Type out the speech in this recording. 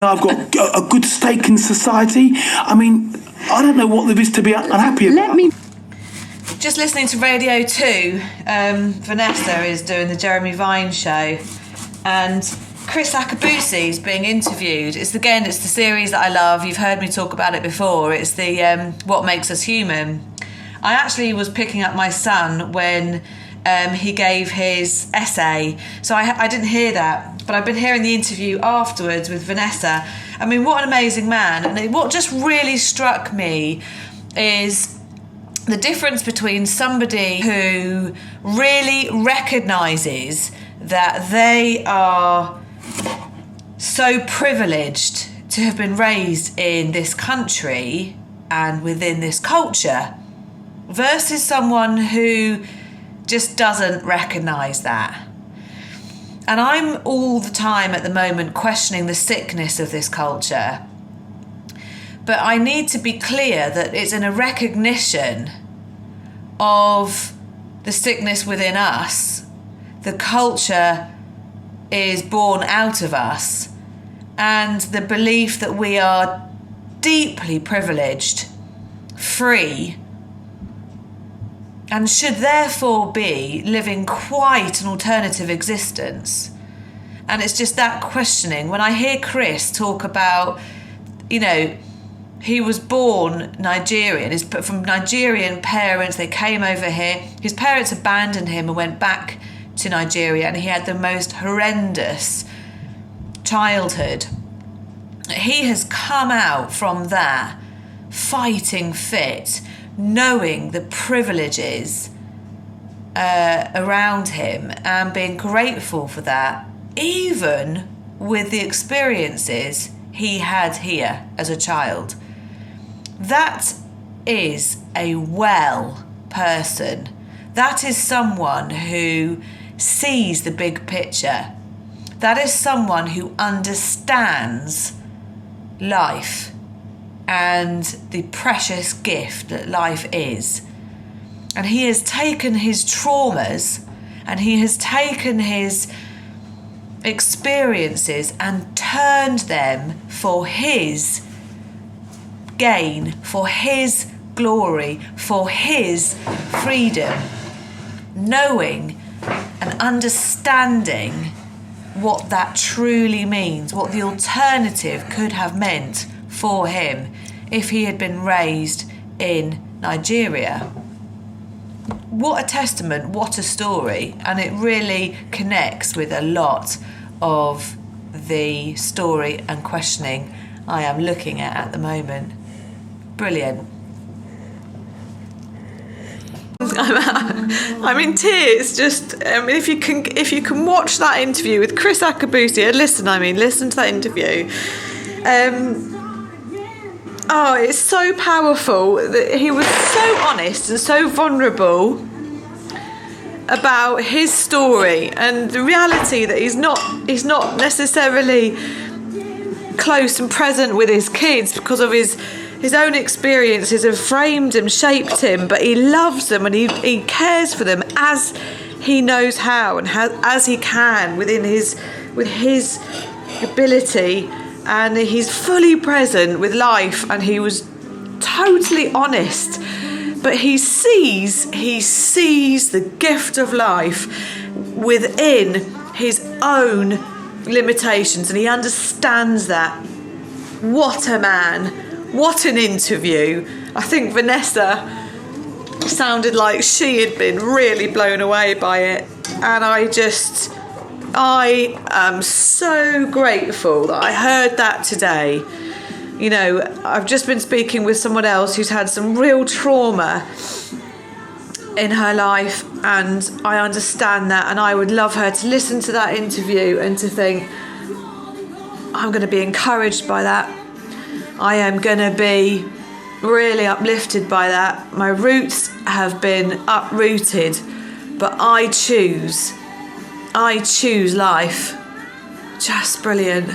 I've got a good stake in society. I mean, I don't know what there is to be unhappy about. Just listening to Radio 2, Vanessa is doing the Jeremy Vine show, and Chris Akabusi is being interviewed. It's the series that I love. You've heard me talk about it before. It's the What Makes Us Human. I actually was picking up my son when he gave his essay, so I didn't hear that. But I've been hearing the interview afterwards with Vanessa. I mean, what an amazing man. And what just really struck me is the difference between somebody who really recognises that they are so privileged to have been raised in this country and within this culture versus someone who just doesn't recognise that. And I'm all the time at the moment questioning the sickness of this culture. But I need to be clear that it's in a recognition of the sickness within us. The culture is born out of us, and the belief that we are deeply privileged, free, and should therefore be living quite an alternative existence. And it's just that questioning. When I hear Chris talk about, he was born Nigerian, he's from Nigerian parents, they came over here, his parents abandoned him and went back to Nigeria, and he had the most horrendous childhood. He has come out from that fighting fit, knowing the privileges around him and being grateful for that, even with the experiences he had here as a child. That is a well person. That is someone who sees the big picture. That is someone who understands life and the precious gift that life is. And he has taken his traumas and he has taken his experiences and turned them for his gain, for his glory, for his freedom, knowing and understanding what that truly means, what the alternative could have meant for him if he had been raised in Nigeria. What a testament, what a story. And it really connects with a lot of the story and questioning I am looking at the moment. Brilliant. I'm in tears. Just if you can watch that interview with Chris Akabusi, listen to that interview. It's so powerful that he was so honest and so vulnerable about his story and the reality that he's not necessarily close and present with his kids because of his own experiences have framed him, shaped him, but he loves them and he cares for them as he knows how and as he can with his ability, and he's fully present with life, and he was totally honest. But he sees the gift of life within his own limitations, and he understands that. What a man. What an interview. I think Vanessa sounded like she had been really blown away by it. And I am so grateful that I heard that today. I've just been speaking with someone else who's had some real trauma in her life, and I understand that, and I would love her to listen to that interview and to think, I'm going to be encouraged by that. I am going to be really uplifted by that. My roots have been uprooted, but I choose life. Just brilliant.